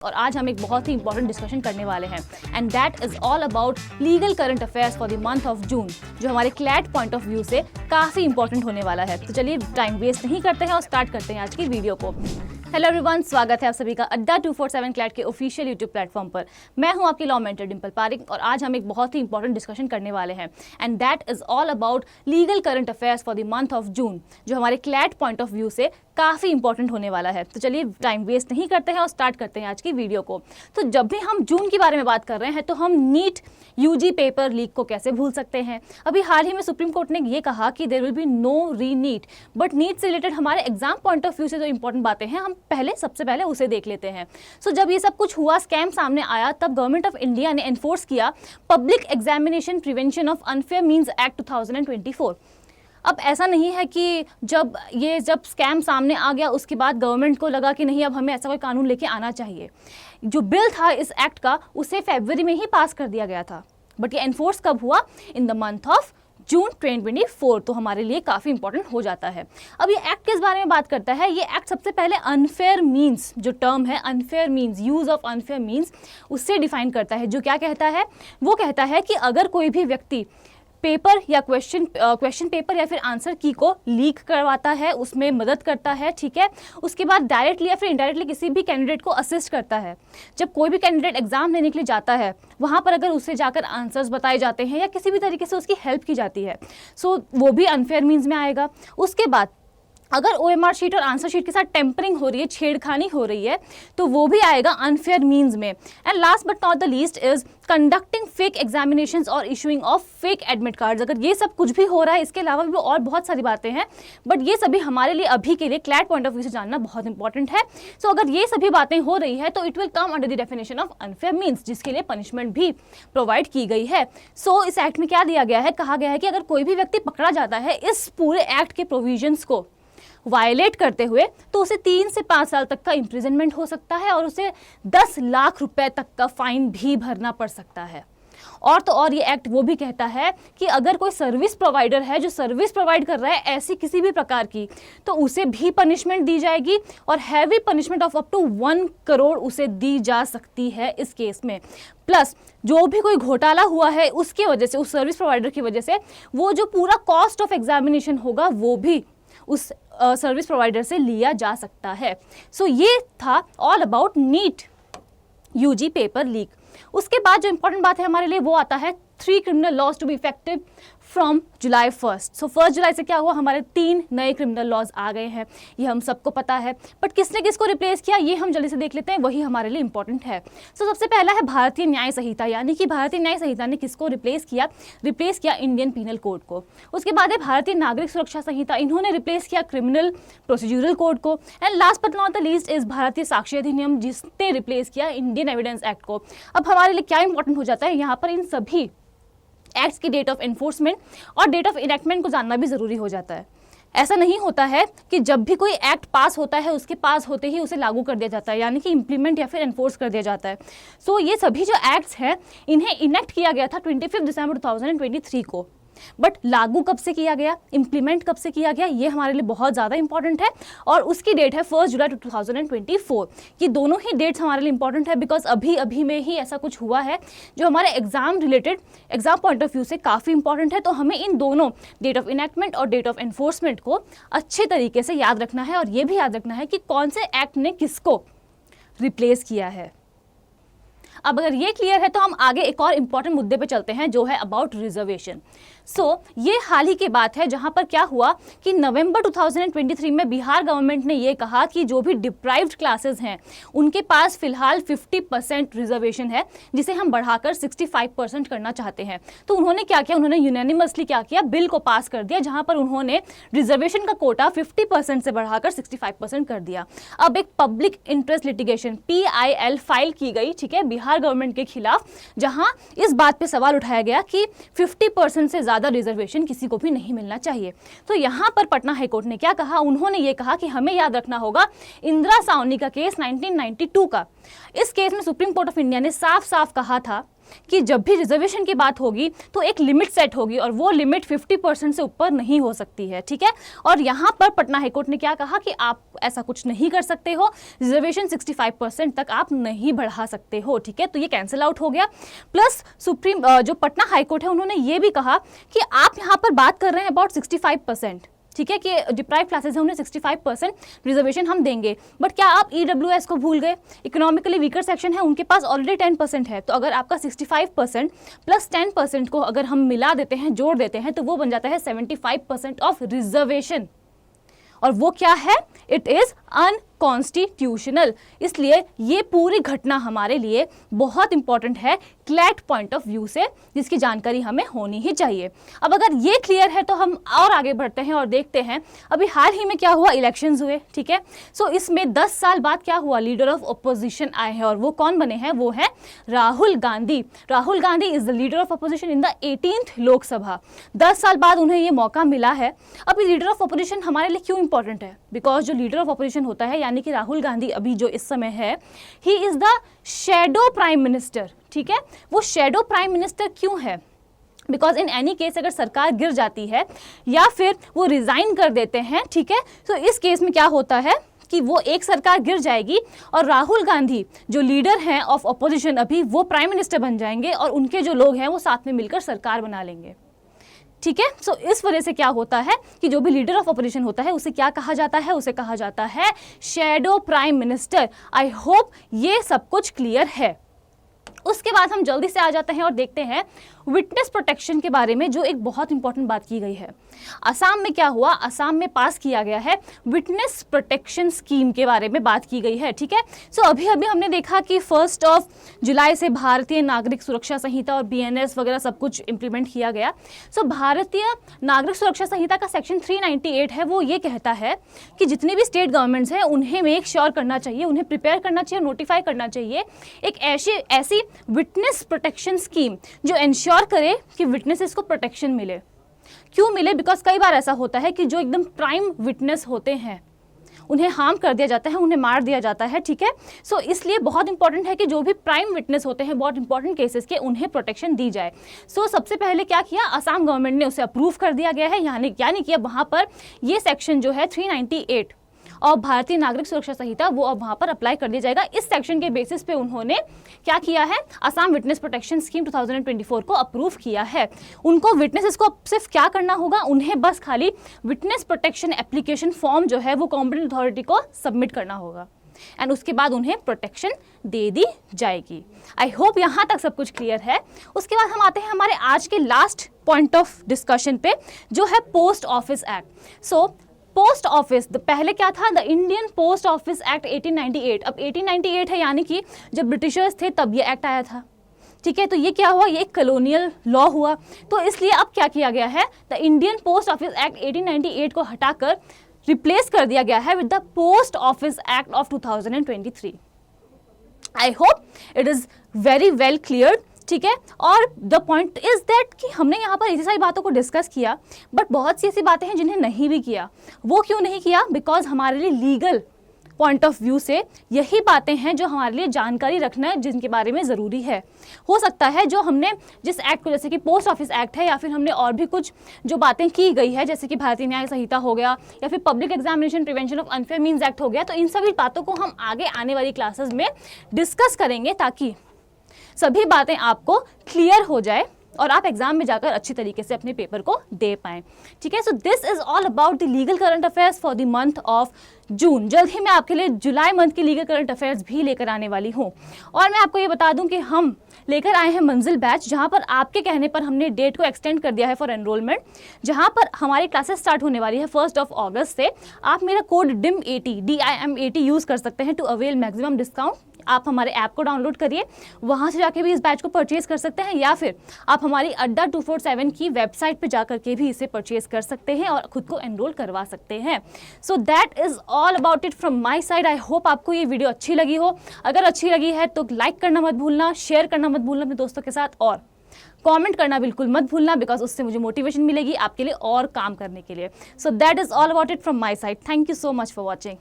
और आज हम एक बहुत ही इंपॉर्टेंट डिस्कशन करने वाले हैं and that is all about legal current affairs for the month of June, जो हमारे क्लैट पॉइंट ऑफ व्यू से काफ़ी इंपॉर्टेंट होने वाला है। तो चलिए टाइम वेस्ट नहीं करते हैं और स्टार्ट करते हैं आज की वीडियो को। हेलो एवरीवन, स्वागत है आप सभी का अड्डा 247 क्लैट के ऑफिशियल यूट्यूब प्लेटफॉर्म पर। मैं हूं आपकी लॉ मेंटर डिंपल पारिक और आज हम एक बहुत ही इंपॉर्टेंट डिस्कशन करने वाले हैं and that is all about legal current affairs for the month of June, जो हमारे क्लैट पॉइंट ऑफ व्यू से काफ़ी इंपॉर्टेंट होने वाला है। तो चलिए टाइम वेस्ट नहीं करते हैं और स्टार्ट करते हैं आज की वीडियो को। तो जब भी हम जून के बारे में बात कर रहे हैं तो हम नीट यूजी पेपर लीक को कैसे भूल सकते हैं। अभी हाल ही में सुप्रीम कोर्ट ने ये कहा कि देयर विल बी नो री नीट, बट नीट से रिलेटेड हमारे एग्जाम पॉइंट ऑफ व्यू से जो इंपॉर्टेंट बातें हैं हम सबसे पहले उसे देख लेते हैं। सो जब ये सब कुछ हुआ, स्कैम सामने आया, तब गवर्नमेंट ऑफ इंडिया ने एनफोर्स किया public examination prevention of unfair means act 2024। अब ऐसा नहीं है कि जब स्कैम सामने आ गया उसके बाद गवर्नमेंट को लगा कि नहीं अब हमें ऐसा कोई कानून लेके आना चाहिए। जो बिल था इस एक्ट का उसे फरवरी में ही पास कर दिया गया था, बट ये एनफोर्स कब हुआ? In the month of June 2024। तो हमारे लिए काफ़ी इंपॉर्टेंट हो जाता है। अब ये एक्ट किस बारे में बात करता है? ये एक्ट सबसे पहले अनफेयर मीन्स, जो टर्म है unfair means, use of unfair means, उससे डिफाइन करता है। जो क्या कहता है? वो कहता है कि अगर कोई भी व्यक्ति पेपर या क्वेश्चन पेपर या फिर आंसर की को लीक करवाता है, उसमें मदद करता है, ठीक है, उसके बाद डायरेक्टली या फिर इनडायरेक्टली किसी भी कैंडिडेट को असिस्ट करता है। जब कोई भी कैंडिडेट एग्जाम देने के लिए जाता है वहाँ पर अगर उसे जाकर आंसर्स बताए जाते हैं या किसी भी तरीके से उसकी हेल्प की जाती है, सो वो भी अनफेयर मीन्स में आएगा। उसके बाद अगर OMR शीट और आंसर शीट के साथ टेम्परिंग हो रही है, छेड़खानी हो रही है, तो वो भी आएगा अनफेयर मीन्स में। And last but not the least is conducting fake examinations और issuing of fake admit cards. अगर ये सब कुछ भी हो रहा है, इसके अलावा भी और बहुत सारी बातें हैं, बट ये सभी हमारे लिए अभी के लिए क्लैट पॉइंट ऑफ व्यू से जानना बहुत इंपॉर्टेंट है। सो अगर ये सभी बातें हो रही है तो it will come under the definition of unfair means, जिसके लिए पनिशमेंट भी प्रोवाइड की गई है। सो इस एक्ट में क्या दिया गया है? कहा गया है कि अगर कोई भी व्यक्ति पकड़ा जाता है इस पूरे एक्ट के प्रोविजंस को वायलेट करते हुए, तो उसे 3 से 5 साल तक का इम्प्रिजनमेंट हो सकता है और उसे 10 लाख रुपए तक का फाइन भी भरना पड़ सकता है। और तो और ये एक्ट वो भी कहता है कि अगर कोई सर्विस प्रोवाइडर है जो सर्विस प्रोवाइड कर रहा है ऐसी किसी भी प्रकार की, तो उसे भी पनिशमेंट दी जाएगी और heavy punishment of up to 1 crore उसे दी जा सकती है इस केस में। प्लस जो भी कोई घोटाला हुआ है उसकी वजह से, उस सर्विस प्रोवाइडर की वजह से, वो जो पूरा कॉस्ट ऑफ एग्जामिनेशन होगा वो भी उस सर्विस प्रोवाइडर से लिया जा सकता है। सो ये था all about NEET UG paper leak. उसके बाद जो इंपॉर्टेंट बात है हमारे लिए वो आता है 3 criminal laws to be effective from July 1। So 1 जुलाई से क्या हुआ? हमारे 3 नए क्रिमिनल लॉज आ गए हैं, ये हम सबको पता है, बट किसने किसको रिप्लेस किया ये हम जल्दी से देख लेते हैं, वही हमारे लिए इंपॉर्टेंट है। सो सबसे पहला है भारतीय न्याय संहिता, यानी कि भारतीय न्याय संहिता ने किसको रिप्लेस किया? रिप्लेस किया इंडियन पीनल कोड को। उसके बाद है भारतीय नागरिक सुरक्षा संहिता, इन्होंने रिप्लेस किया क्रिमिनल प्रोसीड्यूरल कोड को। And last but not the least is भारतीय साक्ष्य अधिनियम, जिसने रिप्लेस किया इंडियन एविडेंस एक्ट को। अब हमारे लिए क्या इंपॉर्टेंट हो जाता है यहाँ पर? इन सभी एक्ट्स की डेट ऑफ एनफोर्समेंट और डेट ऑफ इनैक्टमेंट को जानना भी ज़रूरी हो जाता है। ऐसा नहीं होता है कि जब भी कोई एक्ट पास होता है उसके पास होते ही उसे लागू कर दिया जाता है, यानी कि इम्प्लीमेंट या फिर एनफोर्स कर दिया जाता है। सो ये सभी जो एक्ट्स हैं इन्हें इनेक्ट किया गया था 25 दिसंबर 2023 को, बट लागू कब से किया गया, इम्प्लीमेंट कब से किया गया, ये हमारे लिए बहुत ज़्यादा इंपॉर्टेंट है और उसकी डेट है 1 जुलाई 2024। ये दोनों ही डेट्स हमारे लिए इंपॉर्टेंट है बिकॉज अभी में ही ऐसा कुछ हुआ है जो हमारे exam related, exam point of view से काफ़ी इंपॉर्टेंट है। तो हमें इन दोनों डेट ऑफ इनैक्टमेंट और डेट ऑफ एनफोर्समेंट को अच्छे तरीके से याद रखना है और ये भी याद रखना है कि कौन से एक्ट ने किसको रिप्लेस किया है। अब अगर ये क्लियर है तो हम आगे एक और इंपॉर्टेंट मुद्दे पे चलते हैं जो है अबाउट रिजर्वेशन। ये हाल ही की बात है जहां पर क्या हुआ कि नवंबर 2023 में बिहार गवर्नमेंट ने ये कहा कि जो भी डिप्राइव्ड क्लासेस हैं उनके पास फिलहाल 50% रिजर्वेशन है, जिसे हम बढ़ाकर 65% करना चाहते हैं। तो उन्होंने क्या किया? उन्होंने यूनानिमसली क्या किया? बिल को पास कर दिया जहां पर उन्होंने रिजर्वेशन का कोटा 50% से बढ़ाकर 65% कर दिया। अब एक public interest litigation PIL file की गई, ठीक है, बिहार गवर्नमेंट के खिलाफ, जहां इस बात पे सवाल उठाया गया कि 50% से ज़्यादा रिजर्वेशन किसी को भी नहीं मिलना चाहिए। तो यहाँ पर पटना हाईकोर्ट ने क्या कहा? उन्होंने ये कहा कि हमें याद रखना होगा इंदिरा सावनी का केस 1992 का। इस केस में सुप्रीम कोर्ट ऑफ इंडिया ने साफ साफ कहा था कि जब भी रिजर्वेशन की बात होगी तो एक लिमिट सेट होगी और वो लिमिट 50% से ऊपर नहीं हो सकती है, ठीक है। और यहाँ पर पटना हाईकोर्ट ने क्या कहा कि आप ऐसा कुछ नहीं कर सकते हो, रिजर्वेशन 65% तक आप नहीं बढ़ा सकते हो, ठीक है। तो ये कैंसिल आउट हो गया। प्लस सुप्रीम जो पटना हाईकोर्ट है उन्होंने ये भी कहा कि आप यहाँ पर बात कर रहे हैं अबाउट 65%, ठीक है, कि डिप्राइव क्लासेस है उन्हें 65% रिजर्वेशन हम देंगे, बट क्या आप EWS को भूल गए? इकोनॉमिकली वीकर सेक्शन है, उनके पास ऑलरेडी 10% है, तो अगर आपका 65% प्लस 10% को अगर हम मिला देते हैं, जोड़ देते हैं, तो वो बन जाता है 75% ऑफ रिजर्वेशन। और वो क्या है? It is unconstitutional. इसलिए ये पूरी घटना हमारे लिए बहुत इंपॉर्टेंट है क्लैट पॉइंट ऑफ व्यू से, जिसकी जानकारी हमें होनी ही चाहिए। अब अगर ये क्लियर है तो हम और आगे बढ़ते हैं और देखते हैं अभी हाल ही में क्या हुआ, इलेक्शंस हुए, ठीक है। सो इसमें 10 साल बाद क्या हुआ, लीडर ऑफ अपोजिशन आए हैं और वो कौन बने हैं? वो है Rahul Gandhi. Rahul Gandhi is the leader of opposition in the 18th Lok Sabha. 10 साल बाद उन्हें ये मौका मिला है। अब ये लीडर ऑफ अपोजिशन हमारे लिए क्यों इंपॉर्टेंट है? बिकॉज जो लीडर ऑफ अपोजिशन होता है, यानी कि राहुल गांधी अभी जो इस समय है, he is the shadow prime minister, ठीक है। वो शैडो प्राइम मिनिस्टर क्यों है? बिकॉज इन एनी केस अगर सरकार गिर जाती है या फिर वो रिजाइन कर देते हैं, ठीक है, तो इस केस में क्या होता है कि वो एक सरकार गिर जाएगी और राहुल गांधी जो लीडर हैं ऑफ अपोजिशन अभी, वो प्राइम मिनिस्टर बन जाएंगे और उनके जो लोग हैं वो साथ में मिलकर सरकार बना लेंगे, ठीक है। सो इस वजह से क्या होता है कि जो भी लीडर ऑफ अपोजिशन होता है उसे क्या कहा जाता है? उसे कहा जाता है shadow prime minister. I hope ये सब कुछ क्लियर है। उसके बाद हम जल्दी से आ जाते हैं और देखते हैं विटनेस प्रोटेक्शन के बारे में, जो एक बहुत इंपॉर्टेंट बात की गई है। असम में क्या हुआ? असम में पास किया गया है विटनेस प्रोटेक्शन स्कीम के बारे में बात की गई है, ठीक है। सो अभी हमने देखा कि 1 जुलाई से भारतीय नागरिक सुरक्षा संहिता और BNS वगैरह सब कुछ इंप्लीमेंट किया गया। सो भारतीय नागरिक सुरक्षा संहिता का सेक्शन 398 है, वो ये कहता है कि जितनी भी स्टेट गवर्नमेंट्स हैं उन्हें मेक श्योर करना चाहिए, उन्हें प्रिपेयर करना चाहिए, नोटिफाई करना चाहिए एक ऐसी विटनेस प्रोटेक्शन स्कीम जो इंश्योर करे कि विटनेसेस को प्रोटेक्शन मिले। क्यों मिले? बिकॉज कई बार ऐसा होता है कि जो एकदम प्राइम विटनेस होते हैं उन्हें हार्म कर दिया जाता है, उन्हें मार दिया जाता है, ठीक है। सो इसलिए बहुत इंपॉर्टेंट है कि जो भी प्राइम विटनेस होते हैं बहुत इंपॉर्टेंट केसेस के, उन्हें प्रोटेक्शन दी जाए। सो सबसे पहले क्या किया, असम गवर्नमेंट ने उसे अप्रूव कर दिया गया है, यानी कि अब वहाँ पर ये सेक्शन जो है 398 और भारतीय नागरिक सुरक्षा संहिता वो अब वहाँ पर अप्लाई कर दिया जाएगा। इस सेक्शन के बेसिस पे उन्होंने क्या किया है, असम विटनेस प्रोटेक्शन स्कीम 2024 को अप्रूव किया है। उनको विटनेसेस को सिर्फ क्या करना होगा, उन्हें बस खाली विटनेस प्रोटेक्शन एप्लीकेशन फॉर्म जो है वो कॉम्पिटेंट अथॉरिटी को सबमिट करना होगा एंड उसके बाद उन्हें प्रोटेक्शन दे दी जाएगी। आई होप यहाँ तक सब कुछ क्लियर है। उसके बाद हम आते हैं हमारे आज के लास्ट पॉइंट ऑफ डिस्कशन पे, जो है post office act. So post office पहले क्या था, the Indian post office act 1898। अब 1898 है, यानी कि जब ब्रिटिशर्स थे तब ये एक्ट आया था, ठीक है। तो ये क्या हुआ, ये एक कॉलोनियल लॉ हुआ, तो इसलिए अब क्या किया गया है, the Indian post office act 1898 को हटाकर रिप्लेस कर दिया गया है with the post office act of 2023। I hope it is very well clear, ठीक है। और द पॉइंट इज दैट कि हमने यहाँ पर इतनी सारी बातों को डिस्कस किया, बट बहुत सी ऐसी बातें हैं जिन्हें नहीं भी किया। वो क्यों नहीं किया? बिकॉज हमारे लिए लीगल पॉइंट ऑफ व्यू से यही बातें हैं जो हमारे लिए जानकारी रखना, जिनके बारे में ज़रूरी है। हो सकता है जो हमने जिस एक्ट को, जैसे कि पोस्ट ऑफिस एक्ट है, या फिर हमने और भी कुछ जो बातें की गई है, जैसे कि भारतीय न्याय संहिता हो गया, या फिर public examination prevention of unfair means act हो गया, तो इन सभी बातों को हम आगे आने वाली क्लासेस में डिस्कस करेंगे, ताकि सभी बातें आपको क्लियर हो जाए और आप एग्जाम में जाकर अच्छी तरीके से अपने पेपर को दे पाएं, ठीक है। So this is all about the legal current affairs for the month of June. जल्द ही मैं आपके लिए जुलाई मंथ की लीगल करंट अफेयर्स भी लेकर आने वाली हूँ। और मैं आपको ये बता दूं कि हम लेकर आए हैं मंजिल बैच, जहाँ पर आपके कहने पर हमने डेट को एक्सटेंड कर दिया है फॉर एनरोलमेंट, जहाँ पर हमारी क्लासेस स्टार्ट होने वाली है 1 अगस्त से। आप मेरा कोड DIM80 यूज़ कर सकते हैं टू अवेल मैक्सिमम डिस्काउंट। आप हमारे ऐप को डाउनलोड करिए, वहाँ से जाके भी इस बैच को परचेज कर सकते हैं, या फिर आप हमारी अड्डा 247 की वेबसाइट पे जाकर के भी इसे परचेज कर सकते हैं और खुद को एनरोल करवा सकते हैं। So that is all about it from my side. I hope आपको ये वीडियो अच्छी लगी हो। अगर अच्छी लगी है तो लाइक करना मत भूलना, शेयर करना मत भूलना अपने दोस्तों के साथ, और कमेंट करना बिल्कुल मत भूलना, बिकॉज उससे मुझे मोटिवेशन मिलेगी आपके लिए और काम करने के लिए। So that is all about it from my side. Thank you so much for watching.